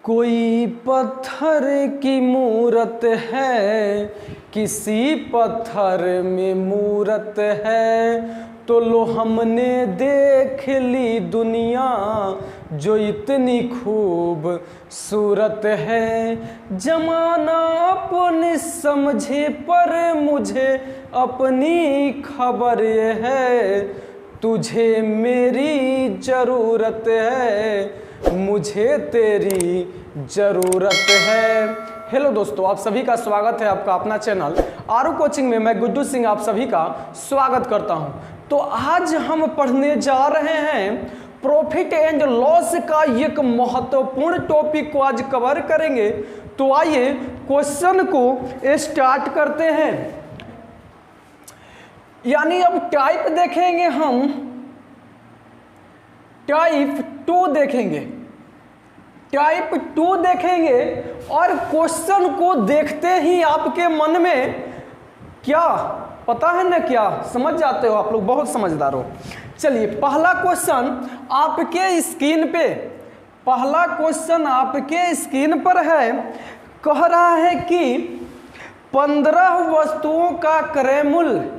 कोई पत्थर की मूरत है, किसी पत्थर में मूरत है, तो लो हमने देख ली दुनिया जो इतनी खूब सूरत है। जमाना अपने समझे पर मुझे अपनी खबर ये है, तुझे मेरी ज़रूरत है, मुझे तेरी ज़रूरत है। हेलो दोस्तों, आप सभी का स्वागत है आपका अपना चैनल आरू कोचिंग में। मैं गुड्डू सिंह आप सभी का स्वागत करता हूं। तो आज हम पढ़ने जा रहे हैं प्रॉफिट एंड लॉस का एक महत्वपूर्ण टॉपिक को आज कवर करेंगे। तो आइए क्वेश्चन को स्टार्ट करते हैं। यानी अब टाइप देखेंगे, हम टाइप 2 देखेंगे, टाइप 2 देखेंगे और क्वेश्चन को देखते ही आपके मन में क्या पता है ना, क्या समझ जाते हो आप लोग, बहुत समझदार हो। चलिए पहला क्वेश्चन आपके स्क्रीन पे, पहला क्वेश्चन आपके स्क्रीन पर है। कह रहा है कि 15 वस्तुओं का क्रय मूल्य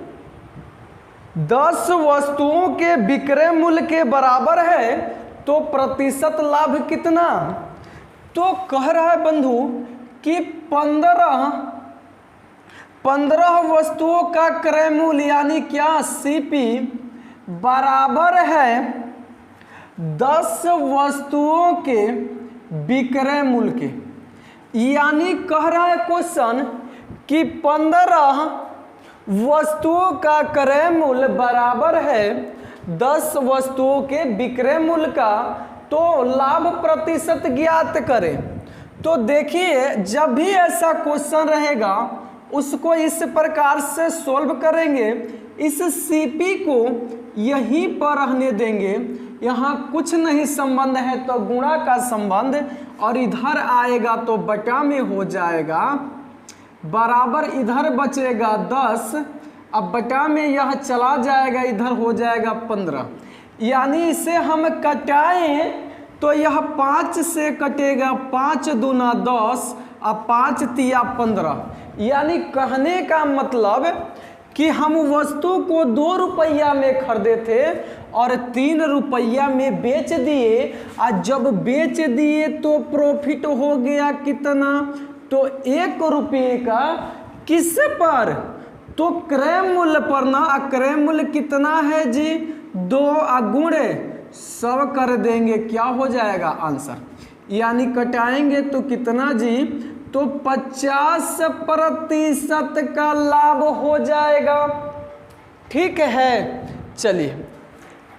10 वस्तुओं के विक्रय मूल्य के बराबर है, तो प्रतिशत लाभ कितना। तो कह रहा है बंधु कि 15 वस्तुओं का क्रय मूल्य यानी क्या, सीपी बराबर है 10 वस्तुओं के विक्रय मूल्य के। यानी कह रहा है क्वेश्चन कि 15 वस्तुओं का क्रय मूल्य बराबर है 10 वस्तुओं के विक्रय मूल्य का, तो लाभ प्रतिशत ज्ञात करें। तो देखिए, जब भी ऐसा क्वेश्चन रहेगा उसको इस प्रकार से सॉल्व करेंगे। इस सीपी को यहीं पर रहने देंगे, यहाँ कुछ नहीं संबंध है तो गुणा का संबंध, और इधर आएगा तो बटा में हो जाएगा, बराबर इधर बचेगा 10, अब बटा में यह चला जाएगा, इधर हो जाएगा 15। यानी इसे हम कटाएं तो यह 5 से कटेगा, 5 दूना 10 और 5 तिया 15। यानी कहने का मतलब कि हम वस्तु को 2 रुपया में खरीदे थे और 3 रुपया में बेच दिए, और जब बेच दिए तो प्रॉफिट हो गया कितना, तो 1 रुपये का। किस पर, तो क्रय मूल्य पर ना। क्रय मूल्य कितना है जी, 2 गुणे 100 कर देंगे, क्या हो जाएगा आंसर। यानी कटाएंगे तो कितना जी, तो 50% का लाभ हो जाएगा। ठीक है, चलिए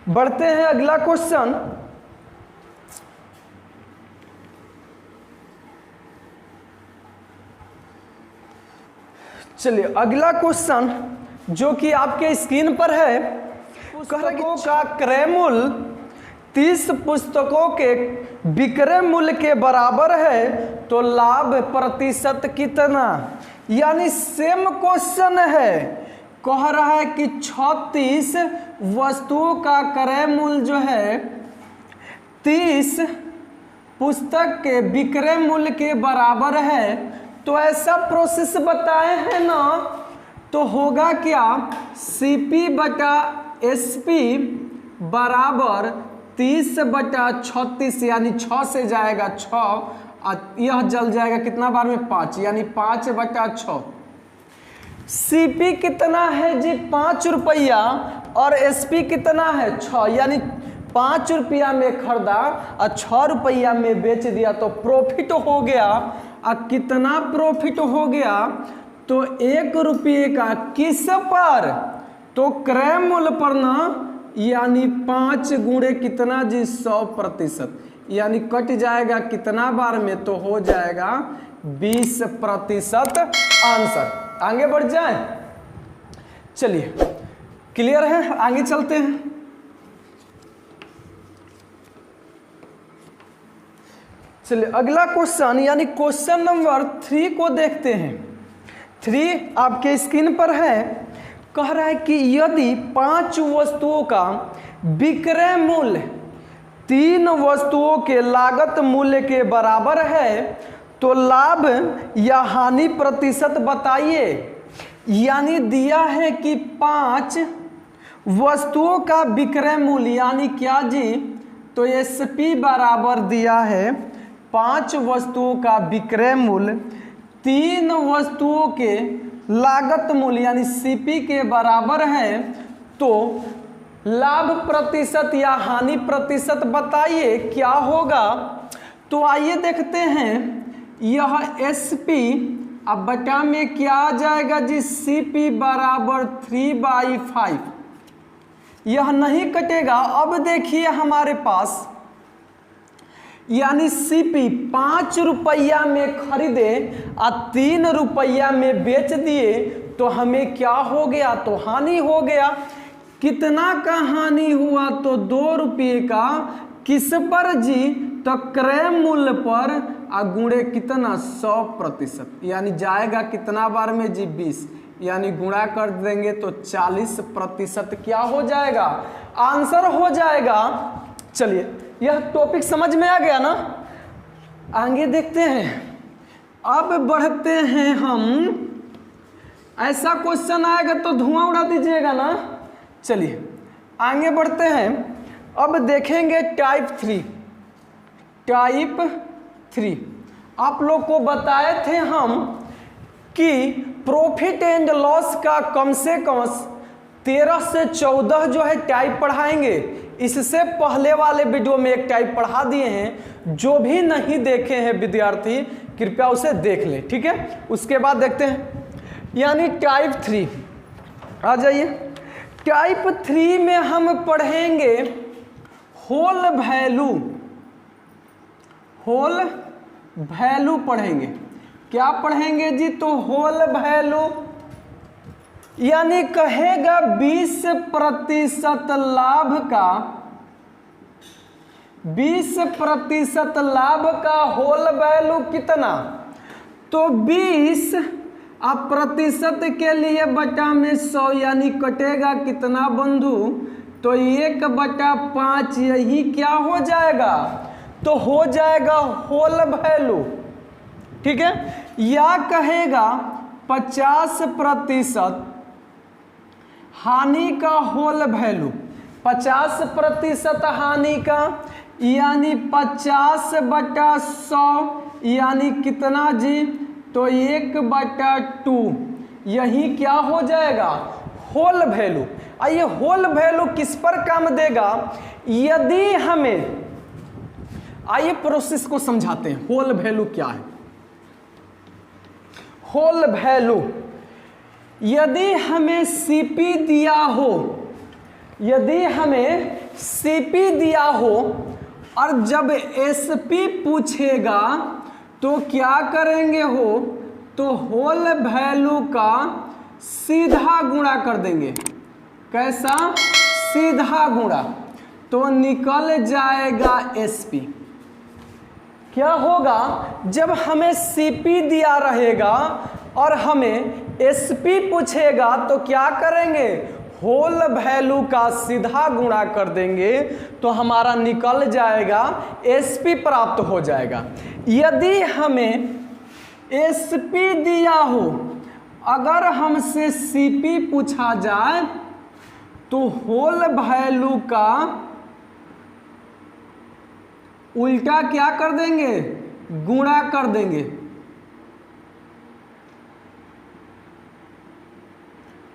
बढ़ते हैं अगला क्वेश्चन। चलिए अगला क्वेश्चन जो कि आपके स्क्रीन पर है, पुस्तकों का क्रय मूल्य 30 पुस्तकों के विक्रय मूल्य के बराबर है, तो लाभ प्रतिशत कितना। यानी सेम क्वेश्चन है, कह रहा है कि 36 वस्तुओं का क्रय मूल्य जो है 30 पुस्तक के विक्रय मूल्य के बराबर है। तो ऐसा प्रोसेस बताए हैं ना, तो होगा क्या, सीपी बटा एसपी बराबर 30 बटा 36, यानी 6 से जाएगा 6, यह जल जाएगा कितना बार में, 5, यानी 5 बटा 6। सीपी कितना है जी, 5 रुपया, और एसपी कितना है 6, यानी 5 रुपया में खरीदा और 6 रुपया में बेच दिया, तो प्रॉफिट हो गया। और कितना प्रॉफिट हो गया, तो 1 रुपये का। किस पर, तो क्रय मूल्य पर ना, यानी 5 गुणे कितना जी, 100%, यानी कट जाएगा कितना बार में, तो हो जाएगा 20% आंसर। आगे बढ़ जाए, चलिए क्लियर है, आगे चलते हैं। चलिए अगला क्वेश्चन यानी क्वेश्चन नंबर 3 को देखते हैं। 3 आपके स्क्रीन पर है। कह रहा है कि यदि 5 वस्तुओं का विक्रय मूल्य 3 वस्तुओं के लागत मूल्य के बराबर है तो लाभ या हानि प्रतिशत बताइए। यानी दिया है कि 5 वस्तुओं का विक्रय मूल्य, यानी क्या जी, तो एसपी बराबर दिया है 5 वस्तुओं का विक्रय मूल्य 3 वस्तुओं के लागत मूल्य यानी सीपी के बराबर है, तो लाभ प्रतिशत या हानि प्रतिशत बताइए क्या होगा। तो आइए देखते हैं, यह एसपी अब बटा में क्या आ जाएगा जी, सीपी बराबर 3/5, यह नहीं कटेगा। अब देखिए हमारे पास, यानी सीपी 5 रुपया में खरीदे और 3 रुपया में बेच दिए तो हमें क्या हो गया, तो हानि हो गया। कितना का हानि हुआ, तो 2 रुपये का। किस पर जी, तो क्रय मूल्य पर और गुणे कितना, 100%, यानी जाएगा कितना बार में जी, 20, यानी गुणा कर देंगे तो 40% क्या हो जाएगा, आंसर हो जाएगा। चलिए यह टॉपिक समझ में आ गया ना, आगे देखते हैं। अब बढ़ते हैं हम, ऐसा क्वेश्चन आएगा तो धुआं उड़ा दीजिएगा ना। चलिए आगे बढ़ते हैं, अब देखेंगे टाइप 3। आप लोग को बताए थे हम कि प्रॉफिट एंड लॉस का कम से कम 13 से 14 जो है टाइप पढ़ाएंगे। इससे पहले वाले वीडियो में एक टाइप पढ़ा दिए हैं, जो भी नहीं देखे हैं विद्यार्थी कृपया उसे देख लें, ठीक है। उसके बाद देखते हैं, यानी टाइप 3 आ जाइए। टाइप 3 में हम पढ़ेंगे होल वैल्यू पढ़ेंगे। क्या पढ़ेंगे जी, तो होल वैल्यू, यानी कहेगा 20% लाभ का, 20% लाभ का होल वैल्यू कितना, तो 20 अब प्रतिशत के लिए बटा में 100, यानी कटेगा कितना बंधु, तो 1/5, यही क्या हो जाएगा, तो हो जाएगा होल वैल्यू, ठीक है। या कहेगा 50% हानि का होल वैल्यू, 50% हानि का, यानी 50/100, यानी कितना जी, तो 1/2, यही क्या हो जाएगा, होल वैल्यू। आइए होल वैल्यू किस पर काम देगा, यदि हमें, आइए प्रोसेस को समझाते हैं। होल वैल्यू क्या है, होल वैल्यू, यदि हमें सीपी दिया हो, यदि हमें सीपी दिया हो और जब एसपी पूछेगा तो क्या करेंगे हो, तो होल वैल्यू का सीधा गुणा कर देंगे। कैसा, सीधा गुणा, तो निकल जाएगा एसपी। क्या होगा, जब हमें सीपी दिया रहेगा और हमें एसपी पूछेगा तो क्या करेंगे, होल वैल्यू का सीधा गुणा कर देंगे तो हमारा निकल जाएगा एसपी प्राप्त हो जाएगा। यदि हमें एसपी दिया हो, अगर हमसे सीपी पूछा जाए तो होल वैल्यू का उल्टा क्या कर देंगे, गुणा कर देंगे।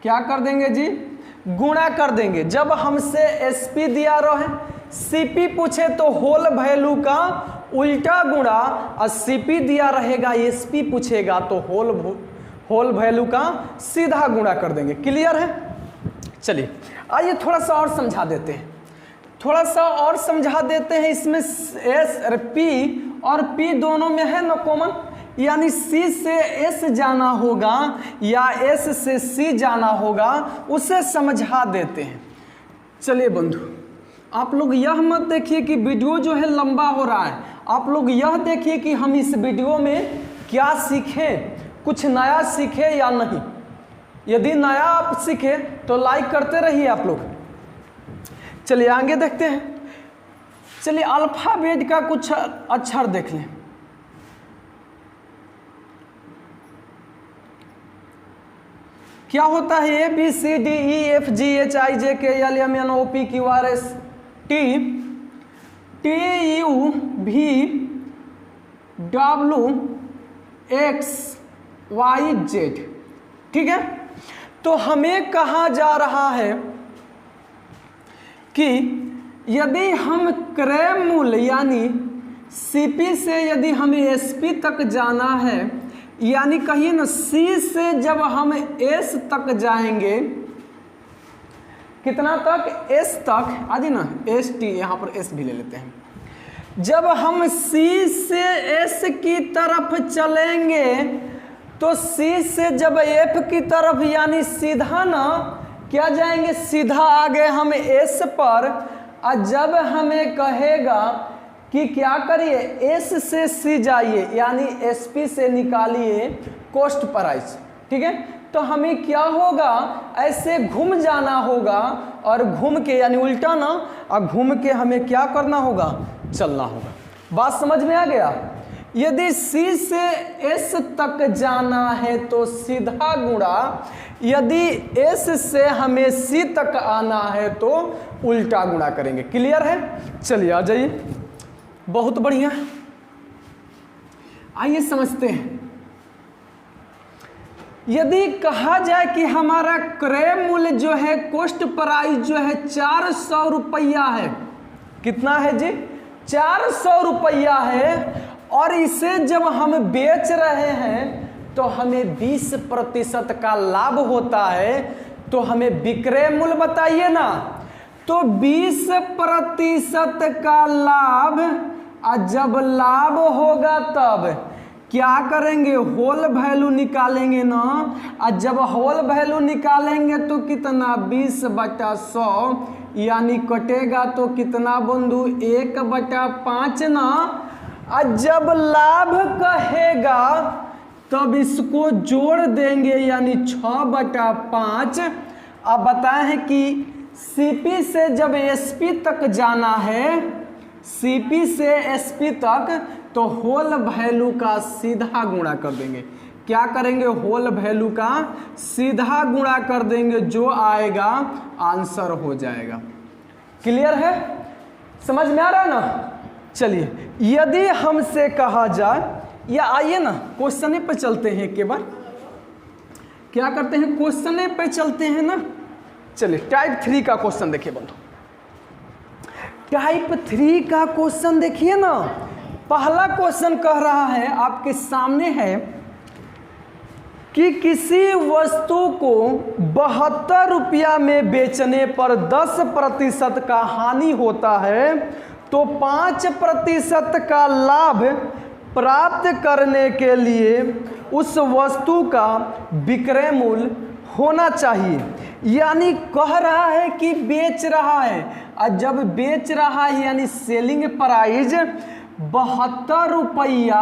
क्या कर देंगे जी, गुणा कर देंगे। जब हमसे एसपी दिया रहे, सीपी पूछे तो होल वैल्यू का उल्टा गुणा, और सीपी दिया रहेगा एसपी पूछेगा तो होल वैल्यू का सीधा गुणा कर देंगे। क्लियर है। चलिए आइए थोड़ा सा और समझा देते हैं, थोड़ा सा और समझा देते हैं। इसमें एस पी और पी दोनों में है ना कॉमन, यानी सी से एस जाना होगा या एस से सी जाना होगा, उसे समझा देते हैं। चलिए बंधु, आप लोग यह मत देखिए कि वीडियो जो है लंबा हो रहा है, आप लोग यह देखिए कि हम इस वीडियो में क्या सीखें, कुछ नया सीखे या नहीं। यदि नया आप सीखे तो लाइक करते रहिए आप लोग। चलिए आगे देखते हैं। चलिए अल्फाबेट का कुछ अक्षर देख लें। क्या होता है? A B C D E F G H I J K L M N O P Q R S T T U V W X Y Z. ठीक है, तो हमें कहा जा रहा है कि यदि हम क्रय मूल्य यानी सीपी से यदि हमें एसपी तक जाना है, यानी कहिए ना सी से जब हम एस तक जाएंगे, कितना तक? एस तक। आदि ना एस टी, यहाँ पर एस भी ले लेते हैं। जब हम सी से एस की तरफ चलेंगे तो सी से जब एफ की तरफ यानी सीधा ना क्या जाएंगे, सीधा आगे हम एस पर। और जब हमें कहेगा कि क्या करिए, एस से सी जाइए यानी एसपी से निकालिए कॉस्ट प्राइस। ठीक है, तो हमें क्या होगा, ऐसे घूम जाना होगा और घूम के यानी उल्टा ना, और घूम के हमें क्या करना होगा, चलना होगा। बात समझ में आ गया? यदि सी से एस तक जाना है तो सीधा गुणा, यदि एस से हमें सी तक आना है तो उल्टा गुणा करेंगे। क्लियर है? चलिए आ जाइए, बहुत बढ़िया। आइए समझते हैं। यदि कहा जाए कि हमारा क्रय मूल्य जो है, कॉस्ट प्राइस जो है 400 रुपया है। कितना है जी? 400 रुपया है। और इसे जब हम बेच रहे हैं तो हमें 20% का लाभ होता है। तो हमें विक्रय मूल्य बताइए ना। तो 20% का लाभ, और जब लाभ होगा तब क्या करेंगे, होल वैल्यू निकालेंगे ना। और जब होल वैल्यू निकालेंगे तो कितना, 20/100 यानी कटेगा तो कितना बंधु, 1/5 ना। और जब लाभ कहेगा तब इसको जोड़ देंगे यानी 6/5। अब बताएं हैं कि सीपी से जब एसपी तक जाना है, सीपी से एसपी तक, तो होल वैल्यू का सीधा गुणा कर देंगे। क्या करेंगे, होल वैल्यू का सीधा गुणा कर देंगे, जो आएगा आंसर हो जाएगा। क्लियर है? समझ में आ रहा है ना? चलिए, यदि हमसे कहा जाए, या आइए ना क्वेश्चन पे चलते हैं एक बार। क्या करते हैं, क्वेश्चन पे चलते हैं ना। चलिए टाइप 3 का क्वेश्चन देखिए बंधु। टाइप 3 का क्वेश्चन देखिए ना। पहला क्वेश्चन कह रहा है, आपके सामने है कि किसी वस्तु को 72 रुपया में बेचने पर 10% का हानि होता है, तो 5% का लाभ प्राप्त करने के लिए उस वस्तु का विक्रय मूल्य होना चाहिए। यानी कह रहा है कि बेच रहा है, और जब बेच रहा है यानी सेलिंग प्राइस 72 रुपया,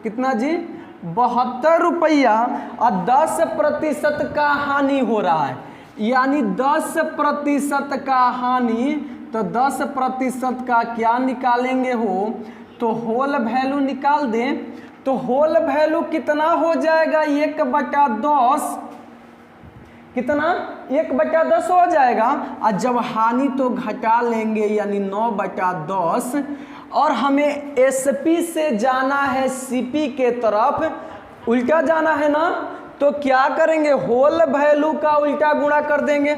कितना जी, 72 रुपया, और 10% का हानि हो रहा है। यानी 10% का हानि, तो 10% का क्या निकालेंगे हो, तो होल वैल्यू निकाल दें। तो होल वैल्यू कितना हो जाएगा, 1/10। कितना, 1/10 हो जाएगा। और जब हानि तो घटा लेंगे यानी 9/10। और हमें एसपी से जाना है सीपी के तरफ, उल्टा जाना है ना। तो क्या करेंगे, होल वैल्यू का उल्टा गुणा कर देंगे,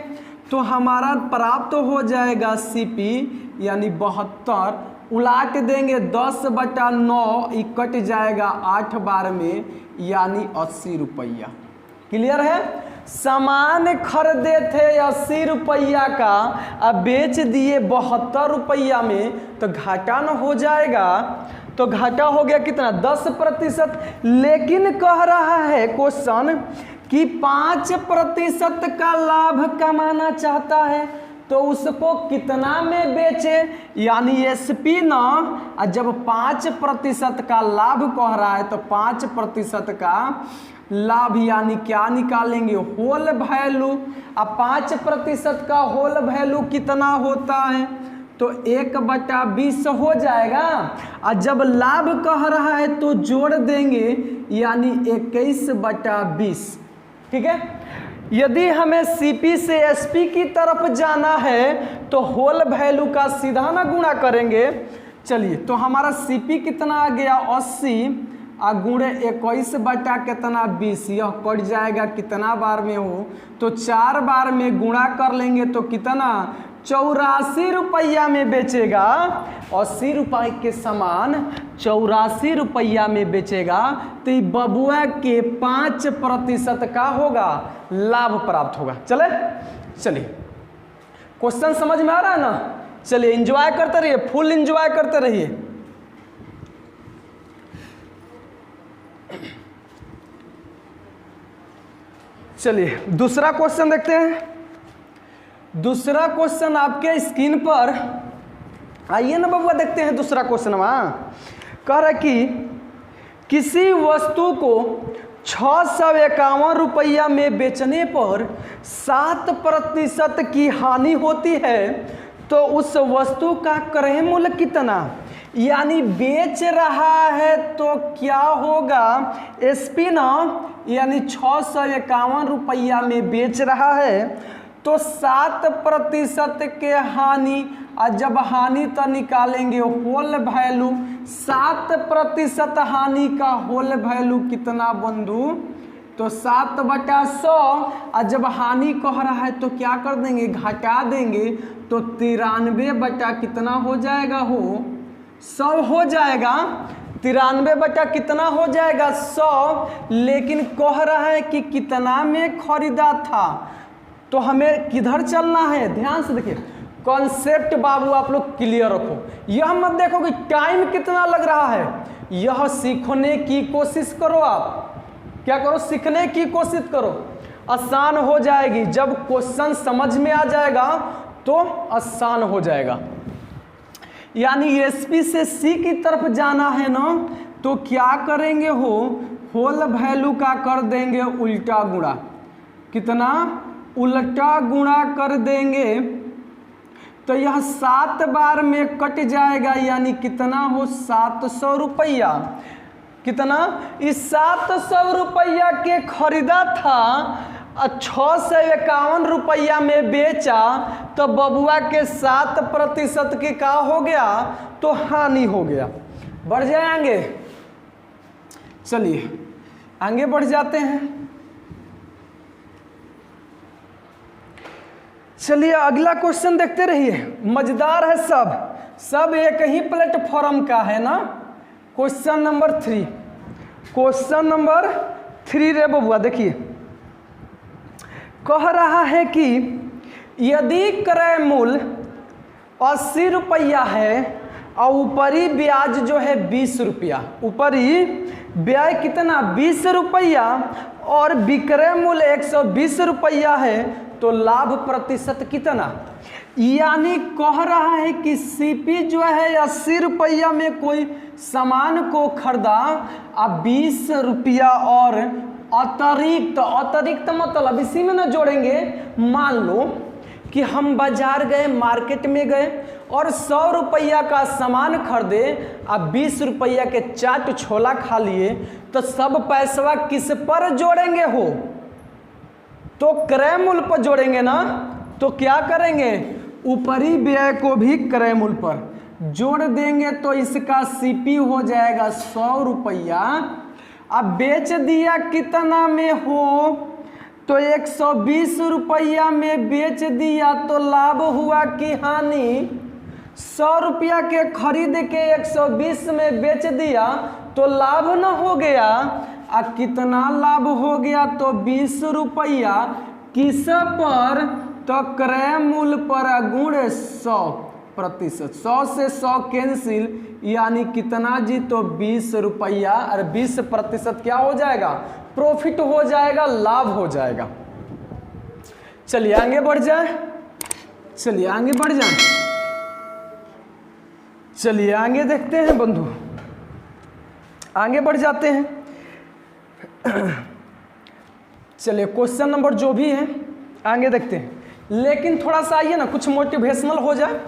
तो हमारा प्राप्त हो जाएगा सीपी यानी 72। उलाट देंगे 10/9, कट जाएगा 8 बार में यानी 80 रुपया। क्लियर है? सामान खरीदे थे 80 रुपया का, अब बेच दिए 72 रुपया में, तो घाटा न हो जाएगा। तो घाटा हो गया कितना, 10%। लेकिन कह रहा है क्वेश्चन कि 5% का लाभ कमाना चाहता है, तो उसको कितना में बेचे, यानी एसपी ना। और जब 5% का लाभ कह रहा है तो 5% का लाभ यानी क्या निकालेंगे, होल वैल्यू। अब 5% का होल वैल्यू कितना होता है, तो 1/20 हो जाएगा। और जब लाभ कह रहा है तो जोड़ देंगे यानी 21/20। ठीक है। यदि हमें सीपी से एसपी की तरफ जाना है तो होल वैल्यू का सीधा ना गुणा करेंगे। चलिए, तो हमारा सीपी कितना आ गया 80 और गुणे 21/20, यह कट जाएगा कितना बार में हो तो 4 बार में गुणा कर लेंगे तो कितना 84 रुपया में बेचेगा। 80 रुपये के समान 84 रुपया में बेचेगा तो ये बबुआ के 5% का होगा लाभ प्राप्त होगा। चलिए क्वेश्चन समझ में आ रहा है ना। चलिए एंजॉय करते रहिए, फुल एंजॉय करते रहिए। चलिए दूसरा क्वेश्चन देखते हैं। दूसरा क्वेश्चन आपके स्क्रीन पर आइए ना बबुआ, देखते हैं दूसरा क्वेश्चन। वहाँ कह रहा कि किसी वस्तु को 651 रुपया में बेचने पर 7% की हानि होती है तो उस वस्तु का क्रय मूल्य कितना। यानी बेच रहा है तो क्या होगा एसपी ना, यानी 651 रुपया में बेच रहा है तो 7% के हानि, और जब हानि तो निकालेंगे होल वैल्यू, 7% हानि का होल वैल्यू कितना बंधु तो 7/100। और जब हानि कह रहा है तो क्या कर देंगे घटा देंगे तो 93 कितना हो जाएगा 100 हो जाएगा। 93 कितना हो जाएगा 100। लेकिन कह रहा है कि कितना में खरीदा था, तो हमें किधर चलना है ध्यान से देखिए। कॉन्सेप्ट बाबू आप लोग क्लियर रखो, यह मत देखो कि टाइम कितना लग रहा है, यह सीखने की कोशिश करो। आप क्या करो सीखने की कोशिश करो, आसान हो जाएगी। जब क्वेश्चन समझ में आ जाएगा तो आसान हो जाएगा। यानी एसपी से सी की तरफ जाना है ना तो क्या करेंगे होल वैल्यू का कर देंगे उल्टा गुणा। कितना उल्टा गुणा कर देंगे तो यह 7 बार में कट जाएगा यानी कितना 700 रुपया। कितना इस 700 रुपया के खरीदा था 651 रुपया में बेचा तो बबुआ के 7% के का हो गया तो हानि हो गया। बढ़ जाएंगे। चलिए आगे बढ़ जाते हैं। चलिए अगला क्वेश्चन देखते रहिए, मजेदार है। सब एक ही प्लेटफॉर्म का है ना। क्वेश्चन नंबर 3, क्वेश्चन नंबर 3 रे बबुआ देखिए, कह रहा है कि यदि क्रय मूल्य 80 रुपया है और ऊपरी ब्याज जो है 20 रुपया, ऊपरी ब्याज कितना 20 रुपया और विक्रय मूल्य 120 रुपया है तो लाभ प्रतिशत कितना। यानी कह रहा है कि सीपी जो है 80 रुपया में कोई सामान को खरीदा अब 20 रुपया और अतिरिक्त मतलब इसी में ना जोड़ेंगे। मान लो कि हम बाजार गए, मार्केट में गए और 100 रुपया का सामान खरीदे, अब 20 रुपया के चाट छोला खा लिए तो सब पैसा किस पर जोड़ेंगे तो क्रय मूल्य पर जोड़ेंगे ना। तो क्या करेंगे ऊपरी व्यय को भी क्रय मूल्य पर जोड़ देंगे तो इसका सीपी हो जाएगा 100 रुपया। अब बेच दिया कितना में तो 120 रुपया में बेच दिया तो लाभ हुआ कि हानि। 100 रुपया के खरीद के 120 में बेच दिया तो लाभ न हो गया। कितना लाभ हो गया तो 20 रुपया किस पर तो क्रय मूल्य पर गुण 100%। 100 से 100 कैंसिल यानी कितना जी तो 20 रुपया और 20% क्या हो जाएगा प्रॉफिट हो जाएगा, लाभ हो जाएगा। चलिए आगे बढ़ जाए, चलिए आगे बढ़ जाए, चलिए आगे देखते हैं बंधु, आगे बढ़ जाते हैं। चलिए क्वेश्चन नंबर जो भी है आगे देखते हैं, लेकिन थोड़ा सा आइए ना कुछ मोटिवेशनल हो जाए।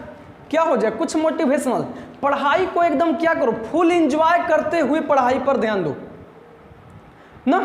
क्या हो जाए, कुछ मोटिवेशनल। पढ़ाई को एकदम क्या करो, फुल एंजॉय करते हुए पढ़ाई पर ध्यान दो ना।